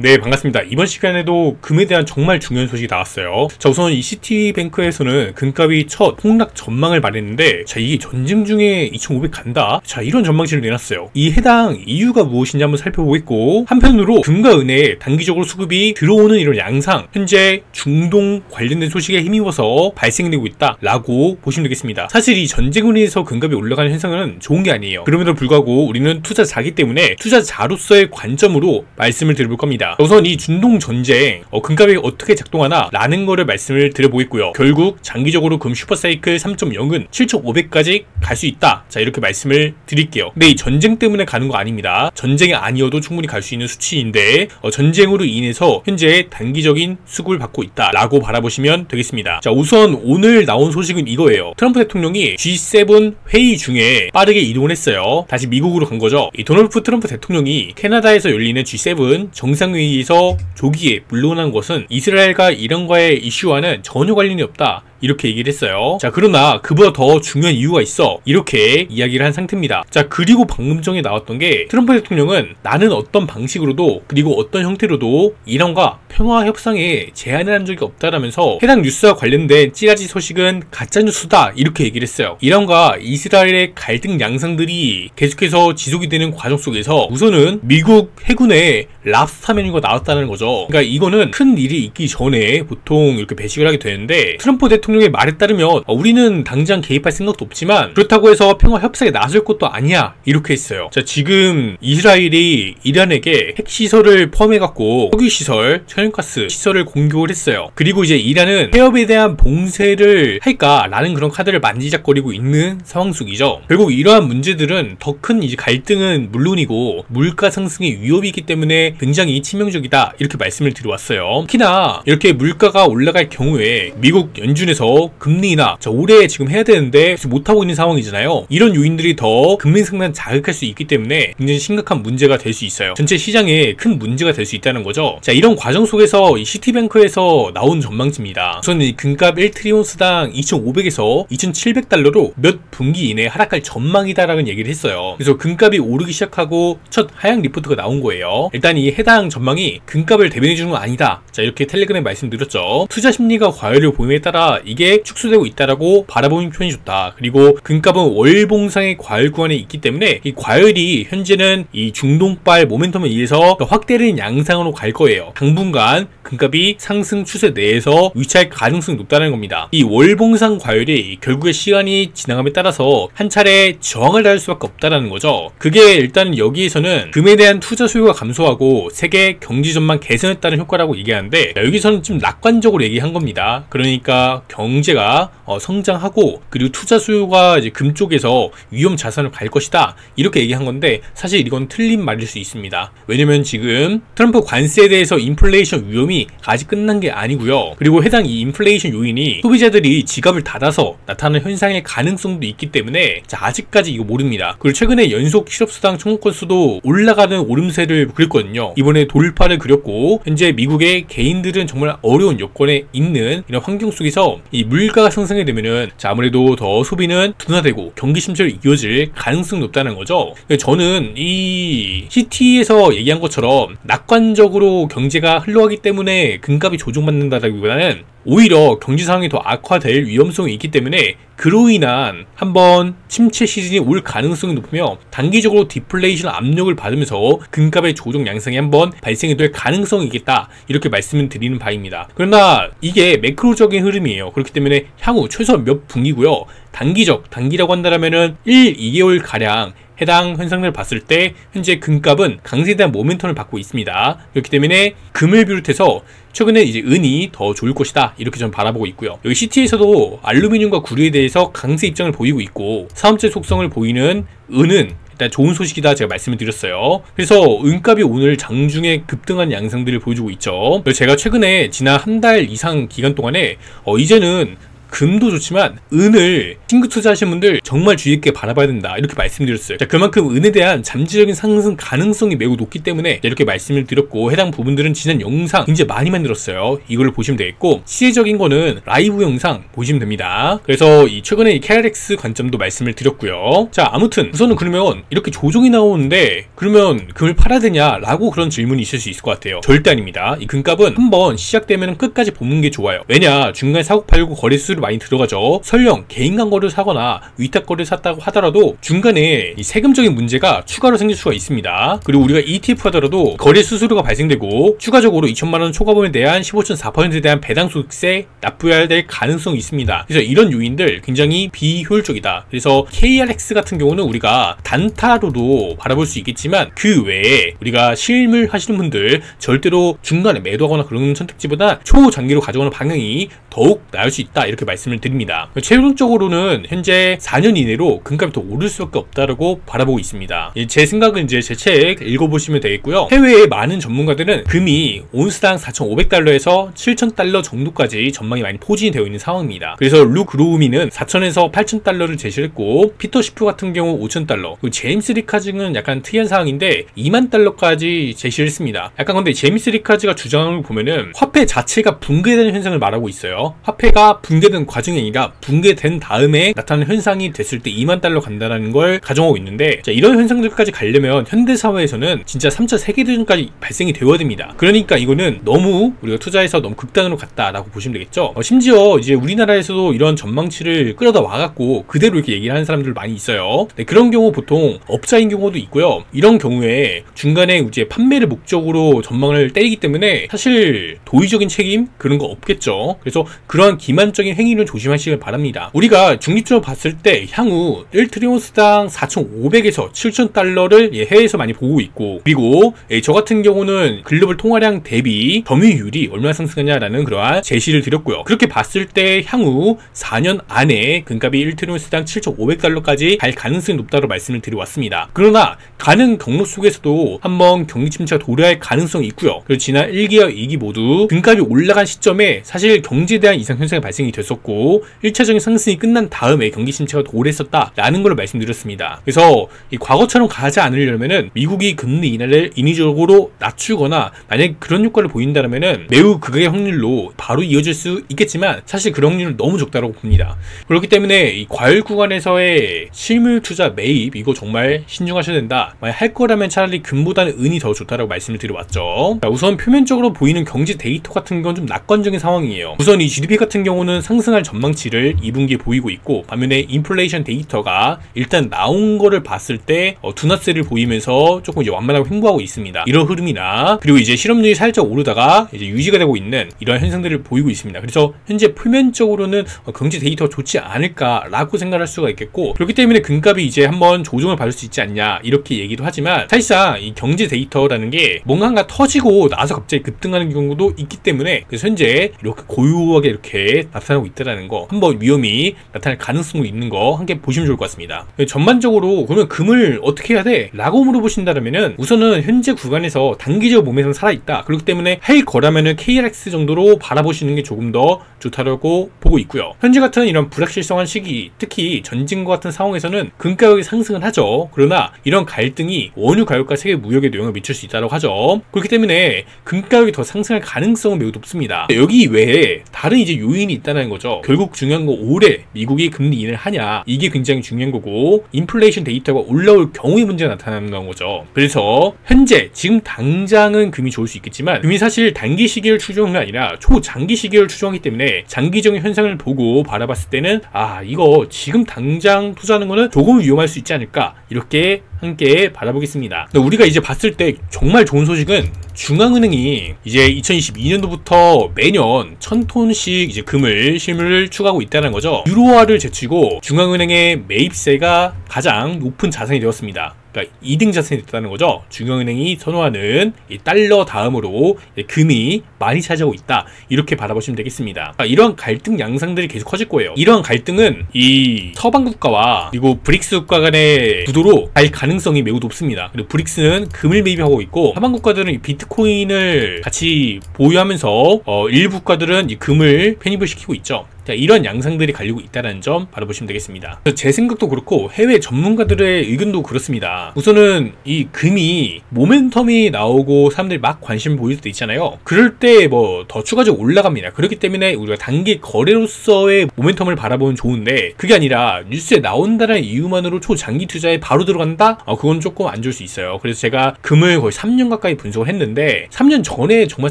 네, 반갑습니다. 이번 시간에도 금에 대한 정말 중요한 소식이 나왔어요. 자, 우선 이 시티뱅크에서는 금값이 첫 폭락 전망을 말했는데, 자, 이게 전쟁 중에 2,500 간다? 자, 이런 전망치를 내놨어요. 이 해당 이유가 무엇인지 한번 살펴보겠고, 한편으로 금과 은에 단기적으로 수급이 들어오는 이런 양상, 현재 중동 관련된 소식에 힘입어서 발생되고 있다 라고 보시면 되겠습니다. 사실 이 전쟁으로 인해서 금값이 올라가는 현상은 좋은 게 아니에요. 그럼에도 불구하고 우리는 투자자기 때문에 투자자로서의 관점으로 말씀을 드려볼 겁니다. 우선 이 중동 전쟁, 금값이 어떻게 작동하나 라는 거를 말씀을 드려보겠고요. 결국 장기적으로 금 슈퍼사이클 3.0은 7,500까지 갈 수 있다. 자, 이렇게 말씀을 드릴게요. 근데 이 전쟁 때문에 가는 거 아닙니다. 전쟁이 아니어도 충분히 갈 수 있는 수치인데, 전쟁으로 인해서 현재 단기적인 수급을 받고 있다 라고 바라보시면 되겠습니다. 자, 우선 오늘 나온 소식은 이거예요. 트럼프 대통령이 G7 회의 중에 빠르게 이동을 했어요. 다시 미국으로 간 거죠. 이 도널드 트럼프 대통령이 캐나다에서 열리는 G7 정상회의에서 조기에 물러난 것은 이스라엘과 이란과의 이슈와는 전혀 관련이 없다, 이렇게 얘기를 했어요. 자, 그러나 그보다 더 중요한 이유가 있어, 이렇게 이야기를 한 상태입니다. 자, 그리고 방금 전에 나왔던 게, 트럼프 대통령은 나는 어떤 방식으로도 그리고 어떤 형태로도 이란과 평화 협상에 제한을 한 적이 없다라면서 해당 뉴스와 관련된 찌라시 소식은 가짜뉴스다, 이렇게 얘기를 했어요. 이란과 이스라엘의 갈등 양상들이 계속해서 지속이 되는 과정 속에서 우선은 미국 해군의 랍스타 메뉴가 나왔다는 거죠. 그러니까 이거는 큰 일이 있기 전에 보통 이렇게 배식을 하게 되는데, 트럼프 대통령의 말에 따르면 우리는 당장 개입할 생각도 없지만 그렇다고 해서 평화 협상에 나설 것도 아니야, 이렇게 했어요. 자, 지금 이스라엘이 이란에게 핵시설을 포함해갖고 석유시설, 천연가스 시설을 공격을 했어요. 그리고 이제 이란은 해협에 대한 봉쇄를 할까라는 그런 카드를 만지작거리고 있는 상황 속이죠. 결국 이러한 문제들은 더 큰 이제 갈등은 물론이고 물가 상승의 위협이 있기 때문에 굉장히 치명적이다, 이렇게 말씀을 드려왔어요. 특히나 이렇게 물가가 올라갈 경우에 미국 연준에서 금리 인하 올해 지금 해야 되는데 못하고 있는 상황이잖아요. 이런 요인들이 더 금리 상승 자극할 수 있기 때문에 굉장히 심각한 문제가 될 수 있어요. 전체 시장에 큰 문제가 될 수 있다는 거죠. 자, 이런 과정 속에서 이 시티뱅크에서 나온 전망치입니다. 우선 이 금값 1트리온스당 2,500에서 2,700달러로 몇 분기 이내에 하락할 전망이다라는 얘기를 했어요. 그래서 금값이 오르기 시작하고 첫 하향 리포트가 나온 거예요. 일단 이 해당 전망이 금값을 대변해주는 건 아니다. 자, 이렇게 텔레그램에 말씀드렸죠. 투자 심리가 과열을 보임에 따라 이게 축소되고 있다라고 바라보는 편이 좋다. 그리고 금값은 월봉상의 과열 구간에 있기 때문에 이 과열이 현재는 이 중동발 모멘텀에 의해서 더 확대되는 양상으로 갈 거예요. 당분간 금값이 상승 추세 내에서 위치할 가능성이 높다는 겁니다. 이 월봉상 과열이 결국에 시간이 지나감에 따라서 한 차례 저항을 당할 수밖에 없다는 거죠. 그게 일단 여기에서는 금에 대한 투자 수요가 감소하고 세계 경제 전망 개선에 따른 효과라고 얘기하는데, 여기서는 좀 낙관적으로 얘기한 겁니다. 그러니까 경제가 성장하고 그리고 투자 수요가 이제 금 쪽에서 위험 자산을 갈 것이다, 이렇게 얘기한 건데 사실 이건 틀린 말일 수 있습니다. 왜냐면 지금 트럼프 관세에 대해서 인플레이션 위험이 아직 끝난 게 아니고요. 그리고 해당 이 인플레이션 요인이 소비자들이 지갑을 닫아서 나타나는 현상일 가능성도 있기 때문에 아직까지 이거 모릅니다. 그리고 최근에 연속 실업수당 청구 건수도 올라가는 오름세를 그렸거든요. 이번에 돌파를 그렸고, 현재 미국의 개인들은 정말 어려운 여건에 있는 이런 환경 속에서 이 물가가 상승이 되면은 아무래도 더 소비는 둔화되고 경기 침체로 이어질 가능성이 높다는 거죠. 저는 이 CT에서 얘기한 것처럼 낙관적으로 경제가 흘러가기 때문에 금값이 조정받는다기보다는 오히려 경제 상황이 더 악화될 위험성이 있기 때문에 그로 인한 한번 침체 시즌이 올 가능성이 높으며 단기적으로 디플레이션 압력을 받으면서 금값의 조정 양상이 한번 발생이 될 가능성이 있겠다, 이렇게 말씀을 드리는 바입니다. 그러나 이게 매크로적인 흐름이에요. 그렇기 때문에 향후 최소한 몇 분기고요. 단기라고 한다면은 2개월 가량 해당 현상들을 봤을 때 현재 금값은 강세에 대한 모멘텀을 받고 있습니다. 그렇기 때문에 금을 비롯해서 최근에 이제 은이 더 좋을 것이다, 이렇게 저는 바라보고 있고요. 여기 시티에서도 알루미늄과 구리에 대해서 강세 입장을 보이고 있고, 사업체 속성을 보이는 은은 일단 좋은 소식이다, 제가 말씀을 드렸어요. 그래서 은값이 오늘 장중에 급등한 양상들을 보여주고 있죠. 그래서 제가 최근에 지난 한 달 이상 기간 동안에 이제는 금도 좋지만 은을 신규 투자하시는 분들 정말 주의 있게 바라봐야 된다, 이렇게 말씀드렸어요. 자, 그만큼 은에 대한 잠재적인 상승 가능성이 매우 높기 때문에 이렇게 말씀을 드렸고, 해당 부분들은 지난 영상 굉장히 많이 만들었어요. 이걸로 보시면 되겠고, 시혜적인 거는 라이브 영상 보시면 됩니다. 그래서 이 최근에 이 KRX 관점도 말씀을 드렸고요. 자, 아무튼 우선은 그러면 이렇게 조정이 나오는데 그러면 금을 팔아야 되냐 라고 그런 질문이 있을 수 있을 것 같아요. 절대 아닙니다. 이 금값은 한번 시작되면 끝까지 보는 게 좋아요. 왜냐, 중간에 사고 팔고 거래 수수료 많이 들어가죠. 설령 개인 광고를 사거나 위탁 거래를 샀다고 하더라도 중간에 이 세금적인 문제가 추가로 생길 수가 있습니다. 그리고 우리가 ETF 하더라도 거래 수수료가 발생되고 추가적으로 2천만원 초과범에 대한 15.4%에 대한 배당소득세 납부해야 될 가능성이 있습니다. 그래서 이런 요인들 굉장히 비효율적이다. 그래서 KRX 같은 경우는 우리가 단타로도 바라볼 수 있겠지만, 그 외에 우리가 실물 하시는 분들 절대로 중간에 매도하거나 그런 선택지보다 초장기로 가져가는 방향이 더욱 나을 수 있다, 이렇게 말씀을 드립니다. 최종적으로는 현재 4년 이내로 금값이 더 오를 수밖에 없다라고 바라보고 있습니다. 제 생각은 이제 제 책 읽어보시면 되겠고요. 해외의 많은 전문가들은 금이 온스당 4,500달러에서 7,000달러 정도까지 전망이 많이 포진이 되어 있는 상황입니다. 그래서 룩 로우미는 4,000에서 8,000달러를 제시를 했고, 피터 시프 같은 경우 5,000달러, 그리고 제임스 리카즈는 약간 특이한 상황인데 2만 달러까지 제시를 했습니다. 약간 근데 제임스 리카즈가 주장을 보면은 화폐 자체가 붕괴되는 현상을 말하고 있어요. 화폐가 붕괴된 과정이 아니라 붕괴된 다음에 나타나는 현상이 됐을 때 2만 달러 간다라는 걸 가정하고 있는데, 자, 이런 현상들까지 가려면 현대사회에서는 진짜 3차 세계대전까지 발생이 되어야 됩니다. 그러니까 이거는 너무 우리가 투자해서 너무 극단으로 갔다라고 보시면 되겠죠. 심지어 이제 우리나라에서도 이런 전망치를 끌어다 와갖고 그대로 이렇게 얘기를 하는 사람들 많이 있어요. 네, 그런 경우 보통 업자인 경우도 있고요. 이런 경우에 중간에 이제 판매를 목적으로 전망을 때리기 때문에 사실 도의적인 책임 그런 거 없겠죠. 그래서 그러한 기만적인 행위는 조심하시길 바랍니다. 우리가 중립적으로 봤을 때 향후 1트리온스당 4,500에서 7,000달러를 해외에서 많이 보고 있고, 그리고 저 같은 경우는 글로벌 통화량 대비 점유율이 얼마나 상승하냐라는 그러한 제시를 드렸고요. 그렇게 봤을 때 향후 4년 안에 금값이 1트리온스당 7,500달러까지 갈 가능성이 높다고 말씀을 드려왔습니다. 그러나 가는 경로 속에서도 한번 경기 침체가 도래할 가능성이 있고요. 그리고 지난 1기와 2기 모두 금값이 올라간 시점에 사실 경제에 대한 이상 현상이 발생이 됐었고 1차적인 상승이 끝난 다음에 경기 침체가 도래했었다라는 걸 말씀드렸습니다. 그래서 이 과거처럼 가지 않으려면은 미국이 금리 인하를 인위적으로 낮추거나 만약에 그런 효과를 보인다면은 매우 극악의 확률로 바로 이어질 수 있겠지만, 사실 그런 확률은 너무 적다라고 봅니다. 그렇기 때문에 이 과열 구간에서의 실물 투자 매입, 이거 정말 신중하셔야 된다. 만약 할 거라면 차라리 금보다는 은이 더 좋다라고 말씀을 드려왔죠. 자, 우선 표면적으로 보이는 경제 데이터 같은 건 좀 낙관적인 상황이에요. 우선 이 GDP 같은 경우는 상승할 전망치를 2분기에 보이고 있고, 반면에 인플레이션 데이터가 일단 나온 거를 봤을 때 둔화세를 보이면서 조금 이제 완만하고 횡보하고 있습니다. 이런 흐름이나, 그리고 이제 실업률이 살짝 오르다가 이제 유지가 되고 있는 이런 현상들을 보이고 있습니다. 그래서 현재 표면적으로는 경제 데이터가 좋지 않을까라고 생각할 수가 있겠고, 그렇기 때문에 금값이 이제 한번 조정을 받을 수 있지 않냐 이렇게 얘기도 하지만, 사실상 이 경제 데이터라는 게 뭔가가 터지고 나서 갑자기 급등하는 경우도 있기 때문에, 그래서 현재 이렇게 고요하게 이렇게 나타나고 있다는 거, 한번 위험이 나타날 가능성이 있는 거 함께 보시면 좋을 것 같습니다. 전반적으로 그러면 금을 어떻게 해야 돼? 라고 물어보신다면은 우선은 현재 구간에서 단기적 몸에서 살아있다. 그렇기 때문에 할 거라면은 KRX 정도로 바라보시는 게 조금 더 좋다라고 보고 있고요. 현재 같은 이런 불확실성한 시기, 특히 전진과 같은 상황에서는 금가격이 상승은 하죠. 그러나 이런 갈등이 원유 가격과 세계 무역에 영향을 미칠 수 있다고 하죠. 그렇기 때문에 금가격이 더 상승할 가능성은 매우 높습니다. 여기 외에 다른 이제 요인이 있다는 거죠. 결국 중요한 거, 올해 미국이 금리 인하를 하냐, 이게 굉장히 중요한 거고, 인플레이션 데이터가 올라올 경우의 문제가 나타나는 거죠. 그래서 현재 지금 당장은 금이 좋을 수 있겠지만, 금이 사실 단기 시기를 추정이 아니라 초장기 시기를 추정하기 때문에 장기적인 현상을 보고 바라봤을 때는 이거 지금 당장 투자하는 거는 조금 위험할 수 있지 않을까, 이렇게 함께 바라보겠습니다. 우리가 이제 봤을 때 정말 좋은 소식은 중앙은행이 이제 2022년도부터 매년 1000톤씩 이제 금을 실물을 추가하고 있다는 거죠. 유로화를 제치고 중앙은행의 매입세가 가장 높은 자산이 되었습니다. 그러니까 2등 자산이 됐다는 거죠. 중앙은행이 선호하는 이 달러 다음으로 금이 많이 차지하고 있다, 이렇게 바라보시면 되겠습니다. 이러한 갈등 양상들이 계속 커질 거예요. 이러한 갈등은 이 서방 국가와 그리고 브릭스 국가 간의 구도로 갈 가능성이 매우 높습니다. 그리고 브릭스는 금을 매입하고 있고, 서방 국가들은 이 비트코인을 같이 보유하면서 일부 국가들은 이 금을 편입을 시키고 있죠. 자, 이런 양상들이 갈리고 있다는 점 바라보시면 되겠습니다. 제 생각도 그렇고 해외 전문가들의 의견도 그렇습니다. 우선은 이 금이 모멘텀이 나오고 사람들이 막 관심을 보일 때 있잖아요. 그럴 때 뭐 더 추가적으로 올라갑니다. 그렇기 때문에 우리가 단기 거래로서의 모멘텀을 바라보면 좋은데, 그게 아니라 뉴스에 나온다는 이유만으로 초장기 투자에 바로 들어간다? 그건 조금 안 좋을 수 있어요. 그래서 제가 금을 거의 3년 가까이 분석을 했는데 3년 전에 정말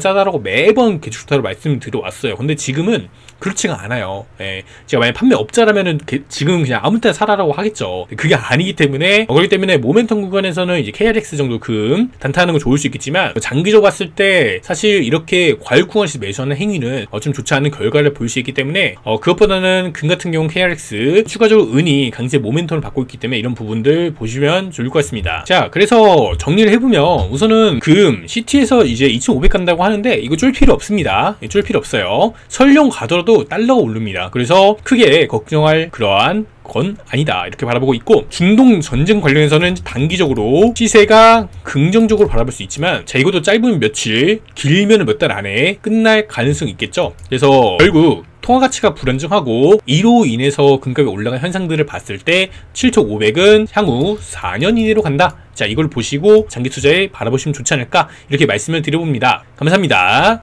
싸다라고 매번 좋다고 말씀을 드려왔어요. 근데 지금은 그렇지가 않아요. 예. 제가 만약 판매업자라면은 지금 그냥 아무 때나 사라라고 하겠죠. 그게 아니기 때문에, 그렇기 때문에 모멘텀 구간에서는 이제 KRX 정도 금 단타하는 건 좋을 수 있겠지만, 장기적으로 봤을 때 사실 이렇게 과열 구간에서 매수하는 행위는 좀 좋지 않은 결과를 볼 수 있기 때문에, 그것보다는 금 같은 경우 KRX 추가적으로 은이 강세 모멘텀을 받고 있기 때문에 이런 부분들 보시면 좋을 것 같습니다. 자, 그래서 정리를 해보면 우선은 금 CT에서 이제 2500 간다고 하는데 이거 쫄 필요 없습니다. 쫄 필요 없어요. 설령 가더라도 달러가 오릅니다. 그래서 크게 걱정할 그러한 건 아니다, 이렇게 바라보고 있고, 중동 전쟁 관련해서는 단기적으로 시세가 긍정적으로 바라볼 수 있지만, 자, 이것도 짧으면 며칠, 길면 몇 달 안에 끝날 가능성이 있겠죠. 그래서 결국 통화 가치가 불안정하고 이로 인해서 금값이 올라간 현상들을 봤을 때 7,500은 향후 4년 이내로 간다. 자, 이걸 보시고 장기 투자에 바라보시면 좋지 않을까, 이렇게 말씀을 드려봅니다. 감사합니다.